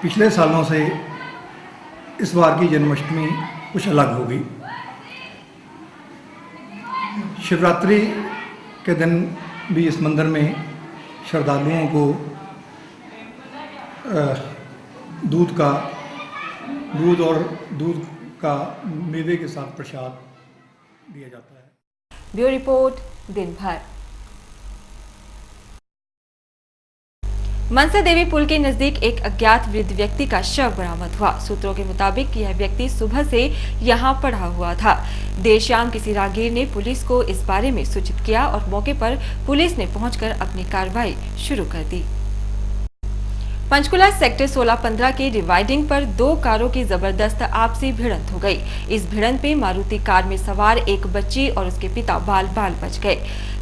पिछले सालों से इस बार की जन्माष्टमी कुछ अलग होगी। शिवरात्रि के दिन भी इस मंदिर में श्रद्धालुओं को दूध का मेवे के साथ प्रसाद दिया जाता है। ब्यूरो रिपोर्ट दिन भर। मनसा देवी पुल के नजदीक एक अज्ञात वृद्ध व्यक्ति का शव बरामद हुआ। सूत्रों के मुताबिक यह व्यक्ति सुबह से यहां पड़ा हुआ था। देर शाम किसी राहगीर ने पुलिस को इस बारे में सूचित किया और मौके पर पुलिस ने पहुंचकर अपनी कार्रवाई शुरू कर दी। पंचकुला सेक्टर 16-15 के डिवाइडिंग पर दो कारों की जबरदस्त आपसी भिड़ंत हो गई। इस भिड़ंत में मारुति कार में सवार एक बच्ची और उसके पिता बाल बाल बच गए।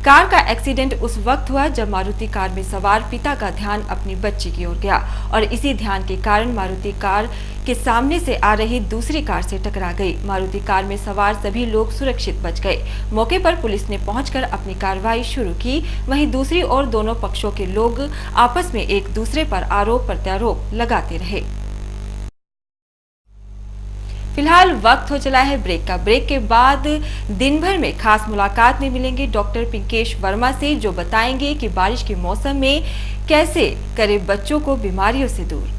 कार का एक्सीडेंट उस वक्त हुआ जब मारुति कार में सवार पिता का ध्यान अपनी बच्ची की ओर गया और इसी ध्यान के कारण मारुति कार के सामने से आ रही दूसरी कार से टकरा गई। मारुति कार में सवार सभी लोग सुरक्षित बच गए। मौके पर पुलिस ने पहुंचकर अपनी कार्रवाई शुरू की। वहीं दूसरी ओर दोनों पक्षों के लोग आपस में एक दूसरे पर आरोप प्रत्यारोप लगाते रहे। फिलहाल वक्त हो चला है ब्रेक का। ब्रेक के बाद दिन भर में खास मुलाकात में मिलेंगे डॉक्टर पिंकेश वर्मा से, जो बताएंगे कि बारिश के मौसम में कैसे करें बच्चों को बीमारियों से दूर।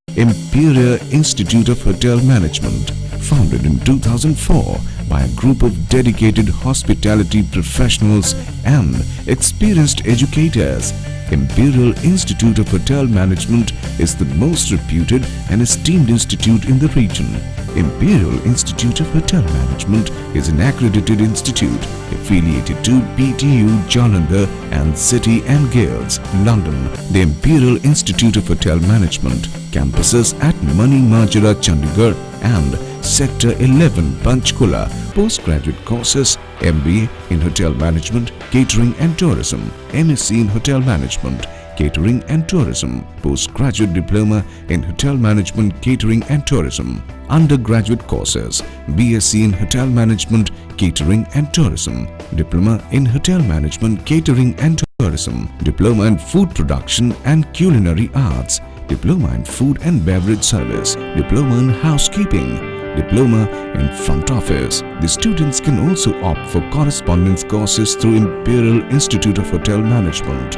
Imperial Institute of Hotel Management, founded in 2004 by a group of dedicated hospitality professionals and experienced educators. Imperial Institute of Hotel Management is the most reputed and esteemed institute in the region. Imperial Institute of Hotel Management is an accredited institute affiliated to PTU Jalandhar and City and Guilds, London. The Imperial Institute of Hotel Management campuses at Mani Majra, Chandigarh and Sector 11, Panchkula. Postgraduate courses: MBA in Hotel Management, Catering and Tourism, MSc in Hotel Management, Catering and Tourism, Postgraduate Diploma in Hotel Management, Catering and Tourism. Undergraduate courses: BSc in Hotel Management, Catering and Tourism, Diploma in Hotel Management, Catering and Tourism, Diploma in Food Production and Culinary Arts, Diploma in Food and Beverage Service, Diploma in Housekeeping, Diploma in Front Office. The students can also opt for correspondence courses through Imperial Institute of Hotel Management.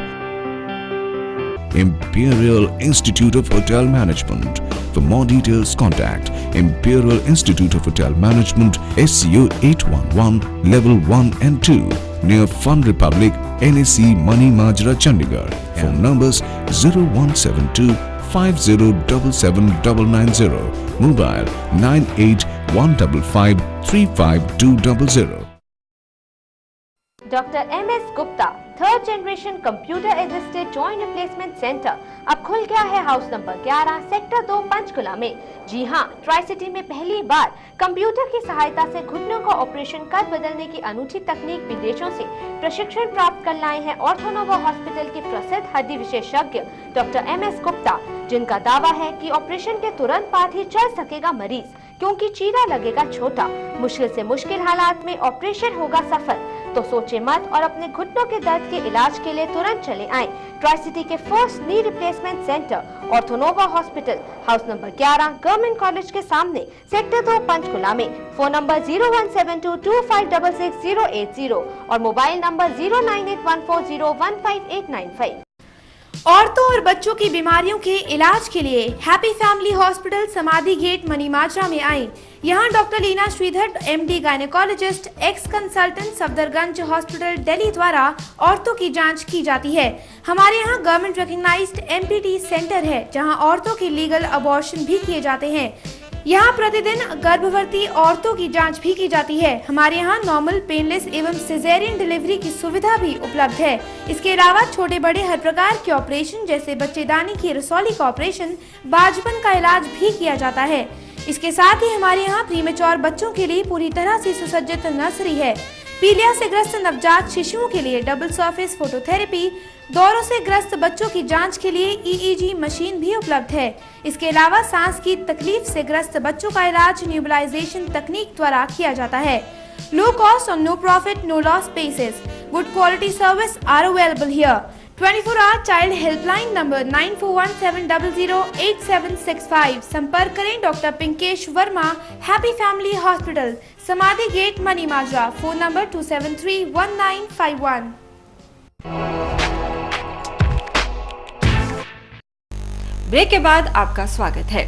Imperial Institute of Hotel Management. For more details, contact Imperial Institute of Hotel Management, SCU 811, Level 1 and 2, near Fun Republic, NAC, Mani Majra, Chandigarh. Phone numbers 0172 507790, mobile 9815535200. Doctor MS Gupta third generation computer assisted joint replacement centre अब खुल गया है house number 11 sector 2 Panchkula में। जी हां, tri city में पहली बार computer की सहायता से घुटनों का ऑपरेशन कर बदलने की अनूठी तकनीक विदेशों से प्रशिक्षण प्राप्त कर लाए हैं ऑर्थोनोवा हॉस्पिटल के प्रसिद्ध हड्डी विशेषज्ञ डॉक्टर MS गुप्ता, जिनका दावा है कि ऑपरेशन के तुरंत बाद ही चल सकेगा मरीज, क्योंकि चीरा लगेगा छोटा। मुश्किल से मुश्किल हालात में ऑपरेशन होगा सफल। तो सोचे मत और अपने घुटनों के दर्द के इलाज के लिए तुरंत चले आएं ट्राई सिटी के first knee replacement centre Orthonova hospital, house number 11, government college के सामने, सेक्टर 2 पंचकुला में। फोन नंबर 0172256680 और मोबाइल नंबर 098140158595। औरतों और बच्चों की बीमारियों के इलाज के लिए happy family hospital Samadhi gate Mani Majra में आए। यहाँ doctor Leena Sridhar MD gynaecologist, ex consultant, Safdarjung hospital Delhi द्वारा औरतों की जांच की जाती है। हमारे यहाँ गवर्नमेंट रिकॉग्नाइज्ड MPT सेंटर है, जहाँ औरतों की लीगल अबॉर्शन भी किए जाते हैं। यहाँ प्रतिदिन गर्भवती औरतों की जांच भी की जाती है। हमारे यहाँ नॉर्मल, पेनलेस एवं सिजेरियन डिलीवरी की सुविधा भी उपलब्ध है। इसके अलावा छोटे बड़े हर प्रकार के ऑपरेशन जैसे बच्चेदानी की रसौली का ऑपरेशन, बाजपन का इलाज भी किया जाता है। इसके साथ ही हमारे यहाँ प्रीमेच्योर बच्चों के लिए पूरी तरह से सुसज्जित नर्सरी है। पीलिया से ग्रस्त नवजात शिशुओं के लिए डबल सरफेस फोटोथेरेपी, दौरों से ग्रस्त बच्चों की जांच के लिए EEG मशीन भी उपलब्ध है। इसके अलावा सांस की तकलीफ से ग्रस्त बच्चों का इलाज न्यूबलाइजेशन तकनीक द्वारा किया जाता है। लो कॉस्ट और no profit, no loss basis, good quality service are available here. 24-hour child helpline number 9417008765। संपर्क करें doctor Pinkesh Verma, happy family hospital, Samadhi gate, Mani Majra. Phone number 2731951। Break के बाद आपका स्वागत है।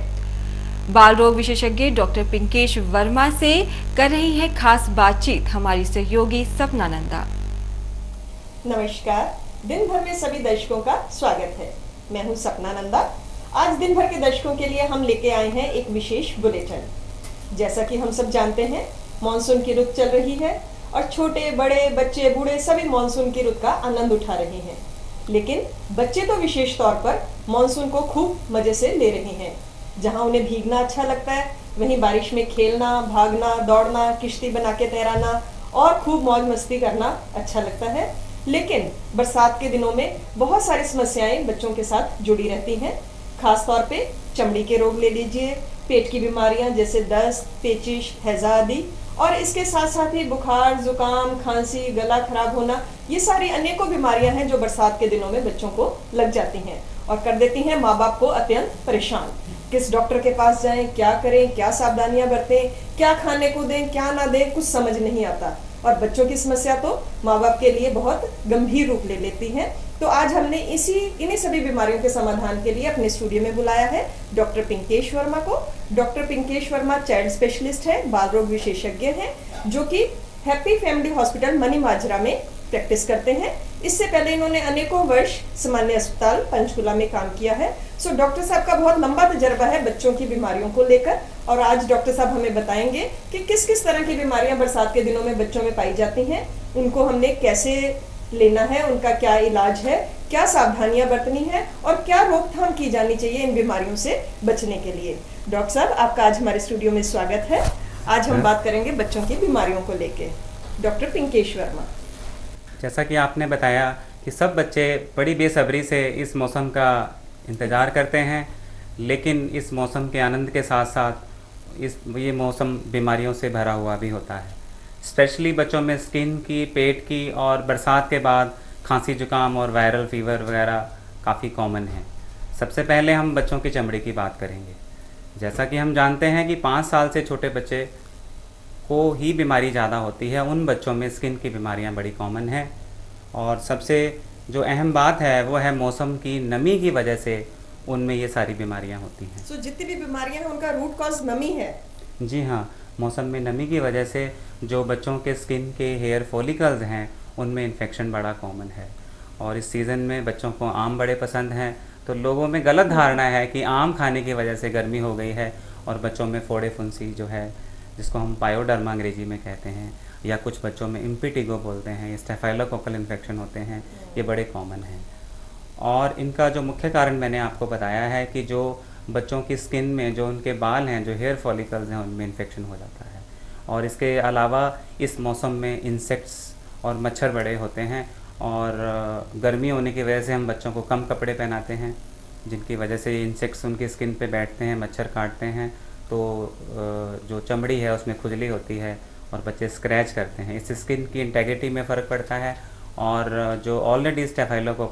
बाल रोग विशेषज्ञ डॉक्टर पिंकेश वर्मा से कर रही है खास बातचीत हमारी सहयोगी सपना नंदा। नमस्कार, दिन भर में सभी दर्शकों का स्वागत है। मैं हूं सपना नंदा। आज दिन भर के दर्शकों के लिए हम लेके आए हैं एक विशेष बुलेटिन। जैसा कि हम सब जानते हैं, मानसून की रुत चल रही है और छोटे बड़े बच्चे बूढ़े सभी मानसून की रुत का आनंद उठा रहे हैं। लेकिन बच्चे तो विशेष तौर पर मानसून को खूब मजे से ले रहे हैं। जहां उन्हें भीगना अच्छा लगता है, वहीं बारिश में खेलना, भागना, दौड़ना, किश्ती बना के तैराना और खूब मौज मस्ती करना अच्छा लगता है। लेकिन बरसात के दिनों में बहुत सारी समस्याएं बच्चों के साथ जुड़ी रहती हैं। खास तौर पे चमड़ी के रोग ले लीजिए, पेट की बीमारियां जैसे दस्त, पेचिश, हैजा आदि, और इसके साथ साथ ही बुखार, जुकाम, खांसी, गला खराब होना, ये सारी अनेकों बीमारियां हैं जो बरसात के दिनों में बच्चों को लग जाती हैं और कर देती हैं माँ बाप को अत्यंत परेशान। किस डॉक्टर के पास जाएं, क्या करें, क्या सावधानियां बरतें, क्या खाने को दें, क्या ना दें, कुछ समझ नहीं आता। और बच्चों की समस्या तो माँ बाप के लिए बहुत गंभीर रूप ले लेती है। तो आज हमने इन्हीं सभी बीमारियों के समाधान के लिए अपने स्टूडियो में बुलाया है डॉक्टर पिंकेश वर्मा को। Doctor Pinkesh Verma child specialist है, बाल रोग विशेषज्ञ हैं, जो कि happy family hospital money Majra में प्रैक्टिस करते हैं। इससे पहले इन्होंने अनेकों वर्ष सामान्य अस्पताल पंचकुला में काम किया है। सो डॉक्टर साहब का बहुत लंबा तजर्बा है बच्चों की बीमारियों को लेकर, और आज डॉक्टर साहब हमें बताएंगे कि किस किस तरह की बीमारियां बरसात के दिनों में बच्चों में पाई जाती हैं, उनको हमने कैसे लेना है, उनका क्या इलाज है, क्या सावधानियां बरतनी है और क्या रोकथाम की जानी चाहिए इन बीमारियों से बचने के लिए। डॉक्टर साहब, आपका आज हमारे स्टूडियो में स्वागत है। आज हम बात करेंगे बच्चों की बीमारियों को लेके। डॉक्टर पिंकेश वर्मा, जैसा कि आपने बताया कि सब बच्चे बड़ी बेसब्री से इस मौसम का इंतज़ार करते हैं, लेकिन इस मौसम के आनंद के साथ साथ ये मौसम बीमारियों से भरा हुआ भी होता है। स्पेशली बच्चों में स्किन की, पेट की और बरसात के बाद खांसी, जुकाम और वायरल फीवर वगैरह काफ़ी कॉमन है। सबसे पहले हम बच्चों की चमड़ी की बात करेंगे। जैसा कि हम जानते हैं कि 5 साल से छोटे बच्चे को ही बीमारी ज़्यादा होती है, उन बच्चों में स्किन की बीमारियां बड़ी कॉमन हैं। और सबसे जो अहम बात है वो है मौसम की नमी की वजह से उनमें ये सारी बीमारियां होती हैं। सो जितनी भी बीमारियां हैं उनका रूट कॉज नमी है। जी हाँ, मौसम में नमी की वजह से जो बच्चों के स्किन के हेयर फॉलिकल्स हैं उनमें इन्फेक्शन बड़ा कॉमन है। और इस सीज़न में बच्चों को आम बड़े पसंद हैं, तो लोगों में गलत धारणा है कि आम खाने की वजह से गर्मी हो गई है और बच्चों में फोड़े फुंसी जो है, जिसको हम पायोडर्मा अंग्रेजी में कहते हैं, या कुछ बच्चों में इम्पिटिगो बोलते हैं, स्टेफाइलोकोकल इन्फेक्शन होते हैं, ये बड़े कॉमन हैं। और इनका जो मुख्य कारण मैंने आपको बताया है कि जो बच्चों की स्किन में जो उनके बाल हैं, जो हेयर फॉलिकल्स हैं, उनमें इन्फेक्शन हो जाता है। और इसके अलावा इस मौसम में इंसेक्ट्स और मच्छर बड़े होते हैं, और गर्मी होने की वजह से हम बच्चों को कम कपड़े पहनाते हैं, जिनकी वजह से इंसेक्ट्स उनकी स्किन पे बैठते हैं, मच्छर काटते हैं, तो जो चमड़ी है उसमें खुजली होती है और बच्चे स्क्रैच करते हैं। इससे स्किन की इंटेग्रिटी में फ़र्क पड़ता है, और जो ऑलरेडी स्टेफाइलोकोकल